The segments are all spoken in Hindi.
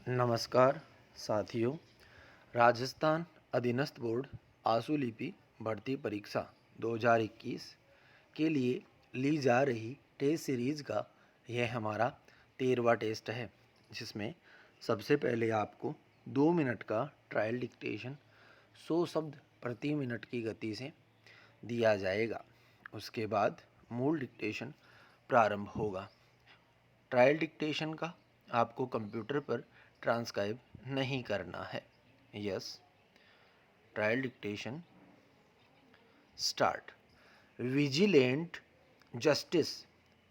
नमस्कार साथियों। राजस्थान अधीनस्थ बोर्ड आशु लिपि भर्ती परीक्षा 2021 के लिए ली जा रही टेस्ट सीरीज़ का यह हमारा 13वां टेस्ट है, जिसमें सबसे पहले आपको 2 मिनट का ट्रायल डिक्टेशन 100 शब्द प्रति मिनट की गति से दिया जाएगा। उसके बाद मूल डिक्टेशन प्रारंभ होगा। ट्रायल डिक्टेशन का आपको कंप्यूटर पर ट्रांसक्राइब नहीं करना है। Yes, trial dictation start. Vigilant justice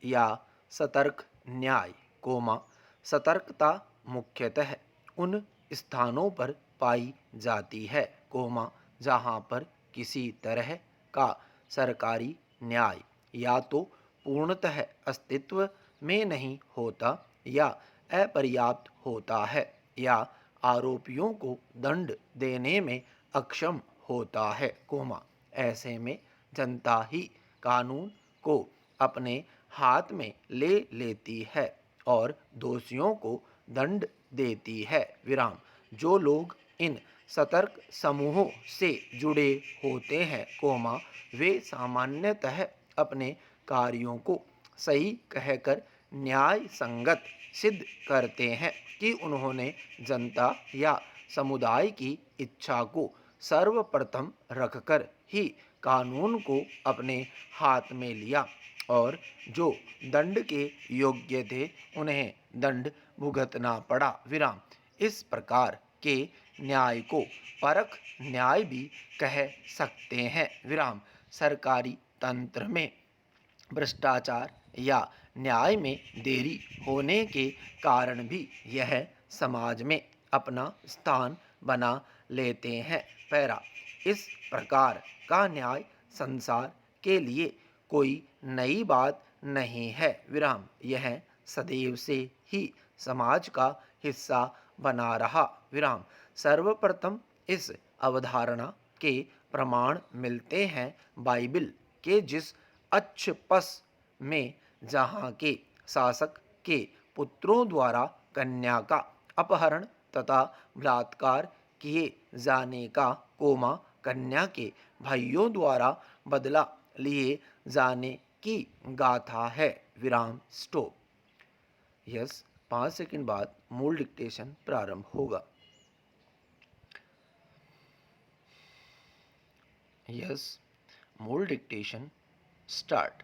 या सतर्क न्याय कोमा सतर्कता मुख्यतः उन स्थानों पर पाई जाती है कोमा जहां पर किसी तरह का सरकारी न्याय या तो पूर्णतः अस्तित्व में नहीं होता या अपर्याप्त होता है या आरोपियों को दंड देने में अक्षम होता है कोमा ऐसे में जनता ही कानून को अपने हाथ में ले लेती है और दोषियों को दंड देती है विराम। जो लोग इन सतर्क समूहों से जुड़े होते हैं कोमा वे सामान्यतः अपने कार्यों को सही कहकर न्याय संगत सिद्ध करते हैं कि उन्होंने जनता या समुदाय की इच्छा को सर्वप्रथम रखकर ही कानून को अपने हाथ में लिया और जो दंड के योग्य थे उन्हें दंड भुगतना पड़ा विराम। इस प्रकार के न्याय को परख न्याय भी कह सकते हैं विराम। सरकारी तंत्र में भ्रष्टाचार या न्याय में देरी होने के कारण भी यह समाज में अपना स्थान बना लेते हैं। पैरा इस प्रकार का न्याय संसार के लिए कोई नई बात नहीं है विराम। यह सदैव से ही समाज का हिस्सा बना रहा विराम। सर्वप्रथम इस अवधारणा के प्रमाण मिलते हैं बाइबिल के जिस अच्छपस में जहाँ के शासक के पुत्रों द्वारा कन्या का अपहरण तथा बलात्कार किए जाने का कोमा कन्या के भाइयों द्वारा बदला लिए जाने की गाथा है विराम। स्टॉप। यस, 5 सेकंड बाद मूल डिक्टेशन प्रारंभ होगा। यस, मूल डिक्टेशन स्टार्ट।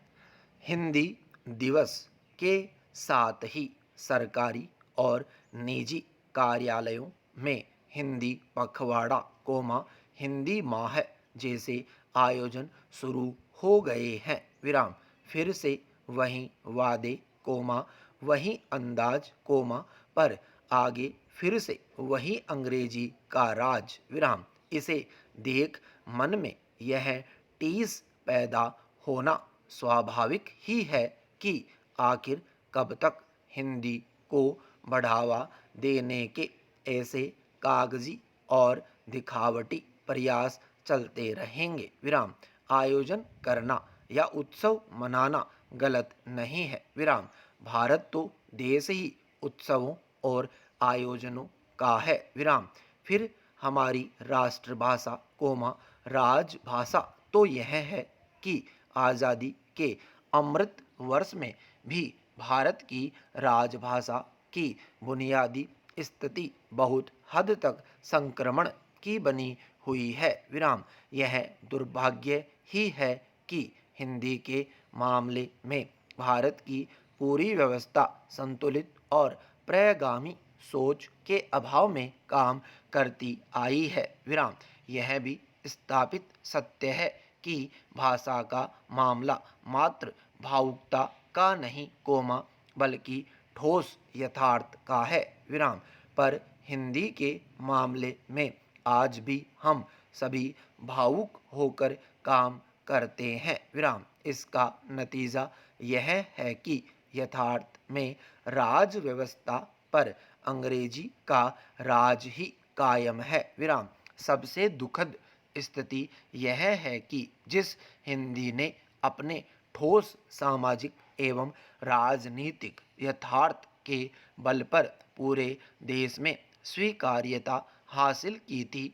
हिंदी दिवस के साथ ही सरकारी और निजी कार्यालयों में हिंदी पखवाड़ा कोमा हिंदी माह जैसे आयोजन शुरू हो गए हैं विराम। फिर से वही वादे कोमा वही अंदाज कोमा पर आगे फिर से वही अंग्रेजी का राज विराम। इसे देख मन में यह टीस पैदा होना स्वाभाविक ही है कि आखिर कब तक हिंदी को बढ़ावा देने के ऐसे कागजी और दिखावटी प्रयास चलते रहेंगे विराम। आयोजन करना या उत्सव मनाना गलत नहीं है विराम। भारत तो देश ही उत्सवों और आयोजनों का है विराम। फिर हमारी राष्ट्रभाषा कोमा राजभाषा तो यह है कि आज़ादी के अमृत वर्ष में भी भारत की राजभाषा की बुनियादी स्थिति बहुत हद तक संक्रमण की बनी हुई है विराम। यह दुर्भाग्य ही है कि हिंदी के मामले में भारत की पूरी व्यवस्था संतुलित और प्रगामी सोच के अभाव में काम करती आई है विराम। यह भी स्थापित सत्य है कि भाषा का मामला मात्र भावुकता का नहीं कोमा बल्कि ठोस यथार्थ का है विराम। पर हिंदी के मामले में आज भी हम सभी भावुक होकर काम करते हैं विराम। इसका नतीजा यह है कि यथार्थ में राज व्यवस्था पर अंग्रेजी का राज ही कायम है विराम। सबसे दुखद स्थिति यह है कि जिस हिंदी ने अपने ठोस सामाजिक एवं राजनीतिक यथार्थ के बल पर पूरे देश में स्वीकार्यता हासिल की थी,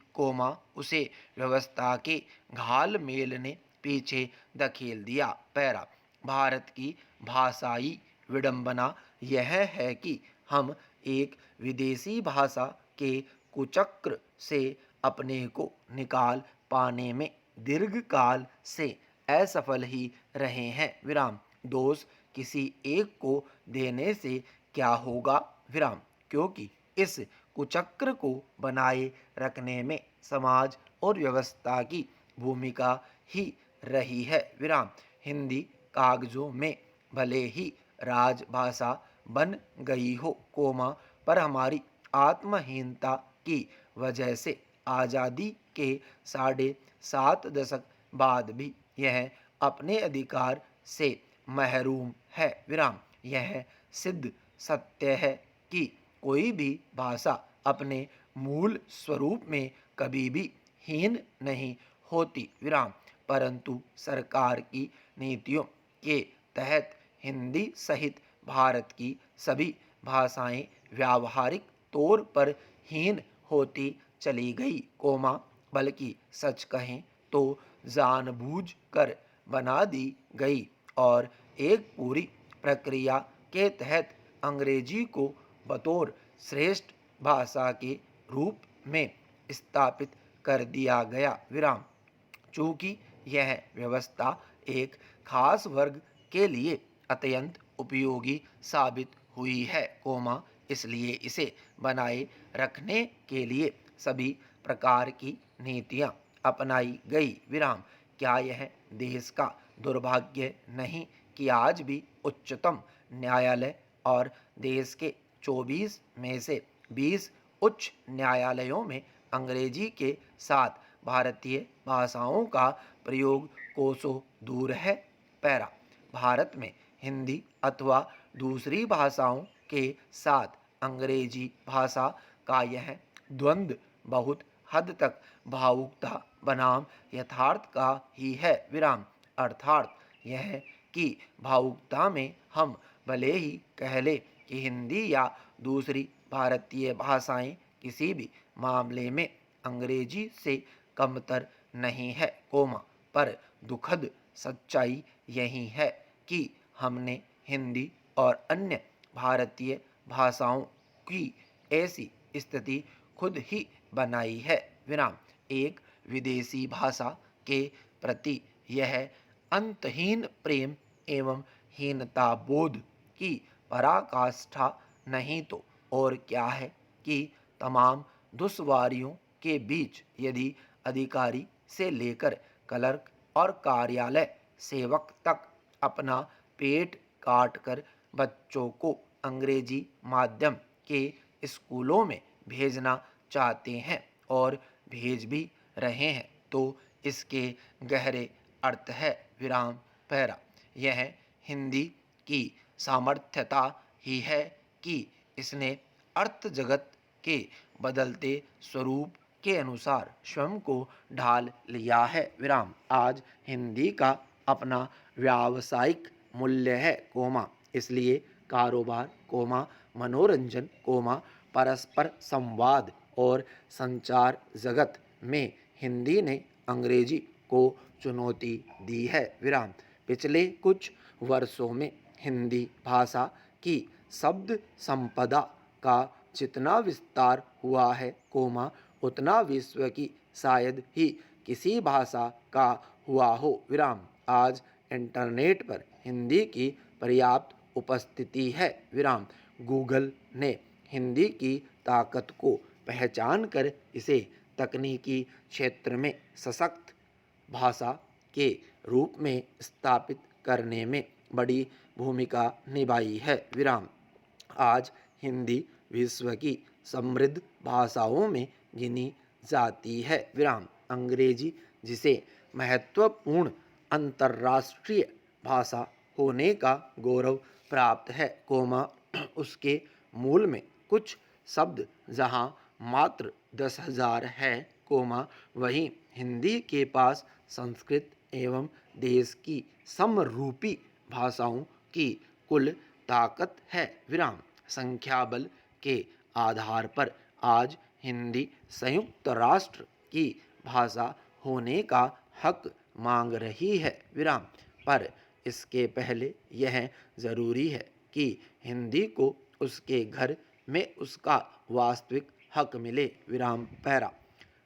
उसे व्यवस्था के घालमेल ने पीछे धकेल दिया। पैरा। भारत की भाषाई विडंबना यह है कि हम एक विदेशी भाषा के कुचक्र से अपने को निकाल पाने में दीर्घकाल से असफल ही रहे हैं। विराम। दोष किसी एक को देने से क्या होगा? विराम। क्योंकि इस कुचक्र को बनाए रखने में समाज और व्यवस्था की भूमिका ही रही है। विराम। हिंदी कागजों में भले ही राजभाषा बन गई हो, पर हमारी आत्महीनता की वजह से आज़ादी के 7.5 दशक बाद भी यह अपने अधिकार से महरूम है। विराम। यह सिद्ध सत्य है कि कोई भी भाषा अपने मूल स्वरूप में कभी भी हीन नहीं होती। विराम। परंतु सरकार की नीतियों के तहत हिंदी सहित भारत की सभी भाषाएं व्यावहारिक तौर पर हीन होती चली गई, बल्कि सच कहें तो जानबूझकर बना दी गई और एक पूरी प्रक्रिया के तहत अंग्रेजी को बतौर श्रेष्ठ भाषा के रूप में स्थापित कर दिया गया। विराम। चूँकि यह व्यवस्था एक खास वर्ग के लिए अत्यंत उपयोगी साबित हुई है, इसलिए इसे बनाए रखने के लिए सभी प्रकार की नीतियां अपनाई गई। विराम। क्या यह देश का दुर्भाग्य नहीं कि आज भी उच्चतम न्यायालय और देश के 24 में से 20 उच्च न्यायालयों में अंग्रेजी के साथ भारतीय भाषाओं का प्रयोग कोसों दूर है? पैरा। भारत में हिंदी अथवा दूसरी भाषाओं के साथ अंग्रेजी भाषा का यह द्वंद्व बहुत हद तक भावुकता बनाम यथार्थ का ही है। विराम। अर्थात यह कि भावुकता में हम भले ही कह लें कि हिंदी या दूसरी भारतीय भाषाएं किसी भी मामले में अंग्रेजी से कमतर नहीं है, पर दुखद सच्चाई यही है कि हमने हिंदी और अन्य भारतीय भाषाओं की ऐसी स्थिति खुद ही बनाई है। विराम। एक विदेशी भाषा के प्रति यह अंतहीन प्रेम एवं हीनता बोध की पराकाष्ठा नहीं तो और क्या है कि तमाम दुश्वारियों के बीच यदि अधिकारी से लेकर क्लर्क और कार्यालय सेवक तक अपना पेट काट कर बच्चों को अंग्रेजी माध्यम के स्कूलों में भेजना चाहते हैं और भेज भी रहे हैं, तो इसके गहरे अर्थ है। विराम। पैरा। यह हिंदी की सामर्थ्यता ही है कि इसने अर्थ जगत के बदलते स्वरूप के अनुसार स्वयं को ढाल लिया है। विराम। आज हिंदी का अपना व्यावसायिक मूल्य है, इसलिए कारोबार, मनोरंजन, परस्पर संवाद और संचार जगत में हिंदी ने अंग्रेजी को चुनौती दी है। विराम। पिछले कुछ वर्षों में हिंदी भाषा की शब्द संपदा का जितना विस्तार हुआ है, उतना विश्व की शायद ही किसी भाषा का हुआ हो। विराम। आज इंटरनेट पर हिंदी की पर्याप्त उपस्थिति है। विराम। गूगल ने हिंदी की ताकत को पहचान कर इसे तकनीकी क्षेत्र में सशक्त भाषा के रूप में स्थापित करने में बड़ी भूमिका निभाई है। विराम। आज हिंदी विश्व की समृद्ध भाषाओं में गिनी जाती है। विराम। अंग्रेजी जिसे महत्वपूर्ण अंतर्राष्ट्रीय भाषा होने का गौरव प्राप्त है, उसके मूल में कुछ शब्द जहाँ मात्र 10,000 है, वहीं हिंदी के पास संस्कृत एवं देश की समरूपी भाषाओं की कुल ताकत है। विराम। संख्या बल के आधार पर आज हिंदी संयुक्त राष्ट्र की भाषा होने का हक मांग रही है विराम। पर इसके पहले यह ज़रूरी है कि हिंदी को उसके घर में उसका वास्तविक हक मिले विराम पैरा।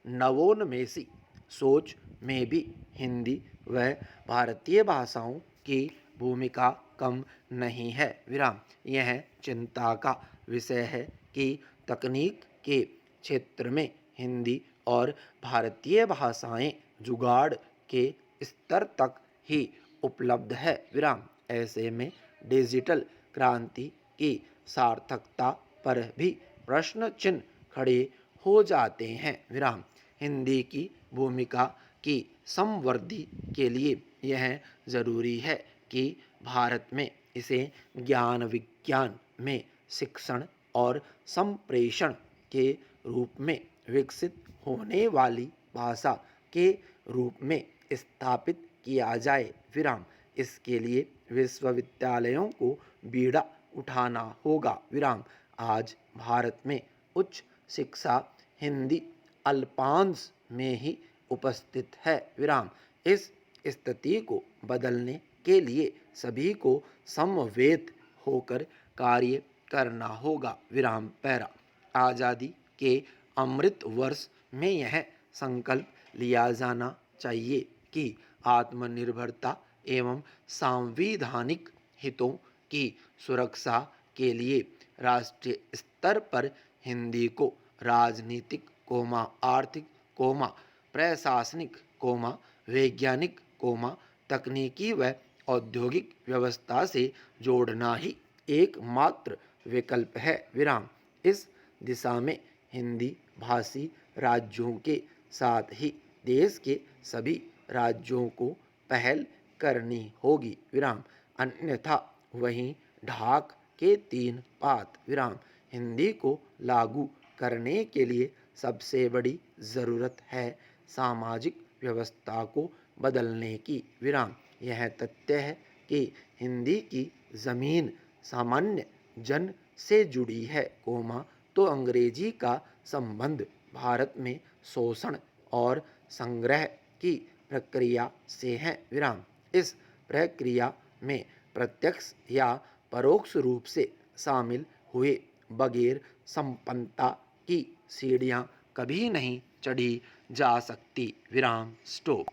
नवोन्मेषी सोच में भी हिंदी व भारतीय भाषाओं की भूमिका कम नहीं है विराम। यह चिंता का विषय है कि तकनीक के क्षेत्र में हिंदी और भारतीय भाषाएं जुगाड़ के स्तर तक ही उपलब्ध है विराम। ऐसे में डिजिटल क्रांति की सार्थकता पर भी प्रश्न चिन्ह खड़े हो जाते हैं विराम। हिंदी की भूमिका की संवर्द्धि के लिए यह ज़रूरी है कि भारत में इसे ज्ञान विज्ञान में शिक्षण और संप्रेषण के रूप में विकसित होने वाली भाषा के रूप में स्थापित किया जाए विराम। इसके लिए विश्वविद्यालयों को बीड़ा उठाना होगा विराम। आज भारत में उच्च शिक्षा हिंदी अल्पांश में ही उपस्थित है विराम। इस स्थिति को बदलने के लिए सभी को समवेत होकर कार्य करना होगा विराम पैरा। आज़ादी के अमृत वर्ष में यह संकल्प लिया जाना चाहिए कि आत्मनिर्भरता एवं सांविधानिक हितों की सुरक्षा के लिए राष्ट्रीय स्तर पर हिंदी को राजनीतिक कोमा आर्थिक कोमा प्रशासनिक कोमा वैज्ञानिक कोमा तकनीकी व औद्योगिक व्यवस्था से जोड़ना ही एकमात्र विकल्प है विराम। इस दिशा में हिंदी भाषी राज्यों के साथ ही देश के सभी राज्यों को पहल करनी होगी विराम। अन्यथा वहीं ढाक के तीन पात विराम। हिंदी को लागू करने के लिए सबसे बड़ी ज़रूरत है सामाजिक व्यवस्था को बदलने की विराम। यह तथ्य है कि हिंदी की ज़मीन सामान्य जन से जुड़ी है कोमा तो अंग्रेजी का संबंध भारत में शोषण और संग्रह की प्रक्रिया से है विराम। इस प्रक्रिया में प्रत्यक्ष या परोक्ष रूप से शामिल हुए बगैर संपन्नता की सीढ़ियाँ कभी नहीं चढ़ी जा सकती विराम। स्टॉप।